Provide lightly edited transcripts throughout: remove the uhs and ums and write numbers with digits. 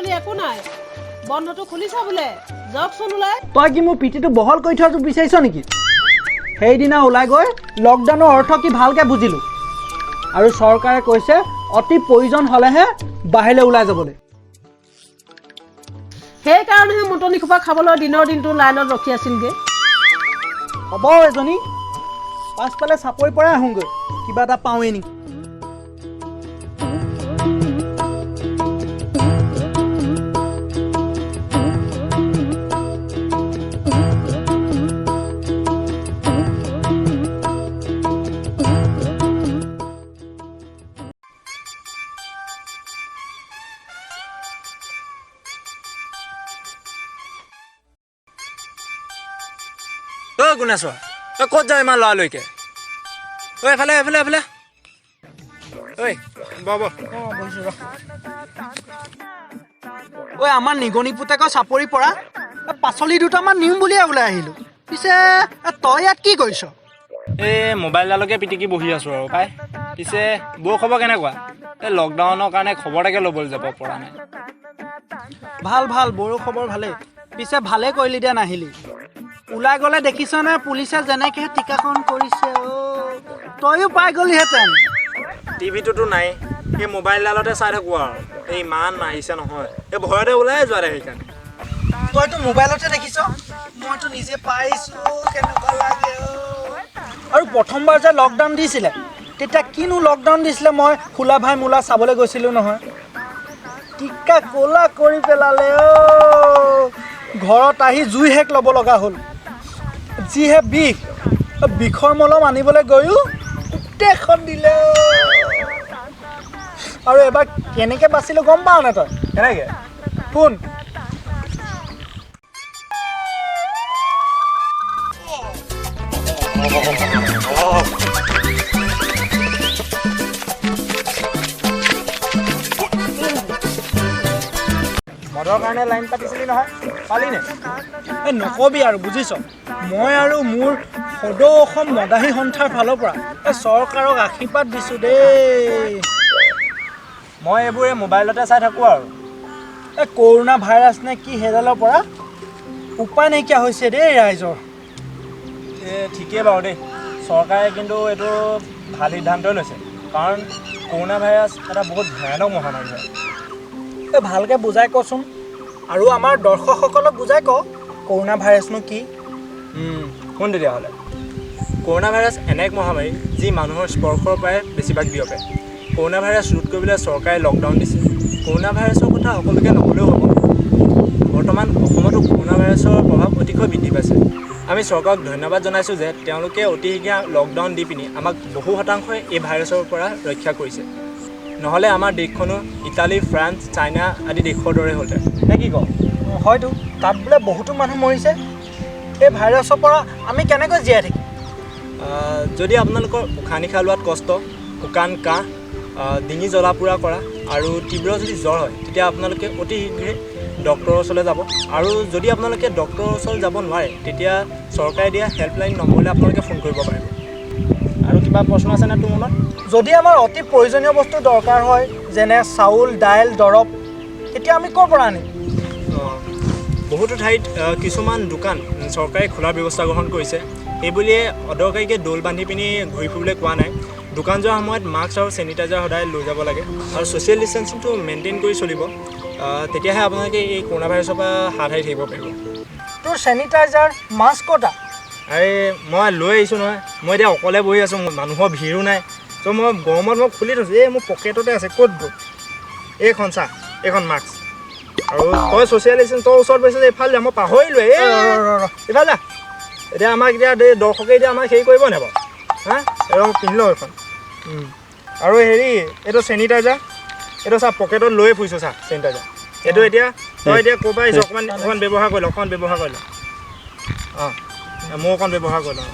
বুলি একো নাই বন্ধটো খুলিছা বোলে যাওকচোন ওলাই তই কি মোৰ পিঠিটো বহল কৰি থোৱাটো বিচাৰিছ নেকি সেইদিনা ওলাই গৈ লকডাউনৰ অৰ্থ কি ভালকৈ বুজিলোঁ আৰু চৰকাৰে কৈছে অতি প্ৰয়োজন হ'লেহে বাহিৰলৈ ওলাই যাবলৈ সেইকাৰণেহে মুটনি খোপা খাবলৈ দিনৰ দিনটো লাইনত ৰখি আছিলগৈ হ'ব এজনী পাছফালে চাপৰি পৰাই আহোঁগৈ কিবা এটা পাওঁৱেই নেকি গুণেশ্বৰ তই ক'ত যাৱ ইমান লৰালৈকে ঐ এফালে এফালে এফালে ঐ ঐ আমাৰ নিগনি পুতেকৰ চাপৰি পৰা পাচলি দুটামান নিম বুলিয়ে ওলাই আহিলোঁ পিছে তই ইয়াত কি কৰিছ এই মোবাইলডালকে পিটিকি বহি আছোঁ আৰু পাই পিছে বৌ খবৰ কেনেকুৱা এই লকডাউনৰ কাৰণে খবৰ এটাকে ল'বলৈ যাব পৰা নাই ভাল ভাল বড়ো খবৰ ভালেই পিছে ভালে কৰিলি দে নাহিলি ওলাই গ'লে দেখিছনে পুলিচে যেনেকৈ টীকাকৰণ কৰিছে তইও পাই গ'লিহেঁতেন টিভিটোতো নাই সেই মোবাইলডালতে চাই থাকোঁ আৰু এই ইমান আহিছে নহয় এই ভয়তে ওলাই যোৱা দে সেইকাৰণে তইতো মোবাইলতে দেখিছ মইতো নিজে পাইছোঁ কেনেকুৱা লাগে আৰু প্ৰথমবাৰ যে লকডাউন দিছিলে তেতিয়া কিনো লকডাউন দিছিলে মই খোলা ভাই মোলা চাবলৈ গৈছিলোঁ নহয় টিকা ক'লা কৰি পেলালে ঘৰত আহি জুই হেক ল'ব লগা হ'ল যিহে বিষৰ মলম আনিবলৈ গৈও গোটেইখন দিলে আৰু এবাৰ কেনেকৈ বাচিলোঁ গম পাৱ নে তই কেনেকৈ শুন মদৰ কাৰণে লাইন পাতিছিলি নহয় পালি নে এই নকবি আৰু বুজিছ মই আৰু মোৰ সদৌ অসম মদাহী সন্থাৰ ফালৰ পৰা এই চৰকাৰক আশীৰ্বাদ দিছোঁ দেই মই এইবোৰ এই মোবাইলতে চাই থাকোঁ আৰু এই কৰোণা ভাইৰাছ নে কি সেইডালৰ পৰা উপায় নাইকিয়া হৈছে দেই ৰাইজৰ ঠিকেই বাৰু দেই চৰকাৰে কিন্তু এইটো ভাল সিদ্ধান্তই লৈছে কাৰণ কৰোণা ভাইৰাছ এটা বহুত ভয়ানক মহামাৰী হয় এই ভালকৈ বুজাই কচোন আৰু আমাৰ দৰ্শকসকলক বুজাই ক কৰোণা ভাইৰাছনো কি শুন তেতিয়াহ'লে কৰোণা ভাইৰাছ এনে এক মহামাৰী যি মানুহৰ স্পৰ্শৰ পৰাই বেছিভাগ বিয়পে কৰোণা ভাইৰাছ ৰোধ কৰিবলৈ চৰকাৰে লকডাউন দিছে কৰোণা ভাইৰাছৰ কথা সকলোকে নক'লেও হ'ব বৰ্তমান অসমতো কৰোণা ভাইৰাছৰ প্ৰভাৱ অতিশয় বৃদ্ধি পাইছে আমি চৰকাৰক ধন্যবাদ জনাইছোঁ যে তেওঁলোকে অতি শীঘ্ৰে লকডাউন দি পিনি আমাক বহু শতাংশই এই ভাইৰাছৰ পৰা ৰক্ষা কৰিছে নহ'লে আমাৰ দেশখনো ইটালী ফ্ৰান্স চাইনা আদি দেশৰ দৰে হ'লহেঁতেন নে কি কওঁ হয়তো তাত বোলে বহুতো মানুহ মৰিছে এই ভাইৰাছৰ পৰা আমি কেনেকৈ জীয়াই থাকিম যদি আপোনালোকৰ উশাহ নিশাহ লোৱাত কষ্ট শুকান কাহ ডিঙি জ্বলা পোৰা কৰা আৰু তীব্ৰ যদি জ্বৰ হয় তেতিয়া আপোনালোকে অতি শীঘ্ৰে ডক্টৰৰ ওচৰলৈ যাব আৰু যদি আপোনালোকে ডক্টৰৰ ওচৰলৈ যাব নোৱাৰে তেতিয়া চৰকাৰে দিয়া হেল্পলাইন নম্বৰলৈ আপোনালোকে ফোন কৰিব পাৰিব আৰু কিবা প্ৰশ্ন আছেনে তোৰ মনত যদি আমাৰ অতি প্ৰয়োজনীয় বস্তু দৰকাৰ হয় যেনে চাউল দাইল দৰৱ তেতিয়া আমি ক'ৰ পৰা আনিম বহুতো ঠাইত কিছুমান দোকান চৰকাৰে খোলাৰ ব্যৱস্থা গ্ৰহণ কৰিছে সেইবুলিয়ে অদৰকাৰীকৈ দৌল বান্ধি পিনি ঘূৰি ফুৰিবলৈ কোৱা নাই দোকান যোৱাৰ সময়ত মাস্ক আৰু চেনিটাইজাৰ সদায় লৈ যাব লাগে আৰু ছ'চিয়েল ডিষ্টেঞ্চিংটো মেইনটেইন কৰি চলিব তেতিয়াহে আপোনালোকে এই কৰোণা ভাইৰাছৰ পৰা হাত সাৰি থাকিব পাৰিব তোৰ চেনিটাইজাৰ মাস্ক ক'তা আৰে মই লৈ আহিছোঁ নহয় মই এতিয়া অকলে বহি আছোঁ মানুহৰ ভিৰো নাই ত' মই গৰমত মই খুলি থৈছোঁ এই মোৰ পকেটতে আছে ক'ত গ'ল এইখন চা এইখন মাস্ক আৰু তই ছ'চিয়েল ডিষ্টেঞ্চ তই ওচৰত বহিছে যে এইফালে যা মই পাহৰিলোৱে এইফালে যা এতিয়া আমাক এতিয়া দৰ্শকে এতিয়া আমাক হেৰি কৰিব নে বাৰু হা ৰং পিন্ধি লওঁ এইখন আৰু হেৰি এইটো চেনিটাইজাৰ এইটো চা পকেটত লৈয়ে ফুৰিছোঁ চা চেনিটাইজাৰ এইটো এতিয়া তই এতিয়া ক'ৰ পৰা আহিছ অকণমান ব্যৱহাৰ কৰি ল অঁ মই অকণ ব্যৱহাৰ কৰি লওঁ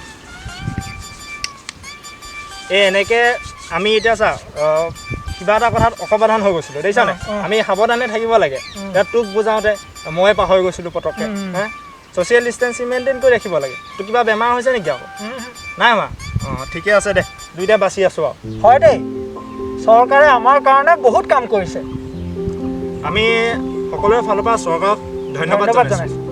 এই এনেকৈ আমি এতিয়া চা কিবা এটা কথাত অসাৱধান হৈ গৈছিলোঁ দেখিছানে আমি সাৱধানে থাকিব লাগে এতিয়া তোক বুজাওঁতে ময়ে পাহৰি গৈছিলোঁ পটককৈ হা ছ'চিয়েল ডিষ্টেঞ্চিং মেইনটেইন কৰি ৰাখিব লাগে তোৰ কিবা বেমাৰ হৈছে নেকি আকৌ নাই হোৱা অঁ ঠিকে আছে দে দুইটা বাচি আছোঁ আৰু হয় দেই চৰকাৰে আমাৰ কাৰণে বহুত কাম কৰিছে আমি সকলোৰে ফালৰ পৰা চৰকাৰক ধন্যবাদ জনাইছোঁ।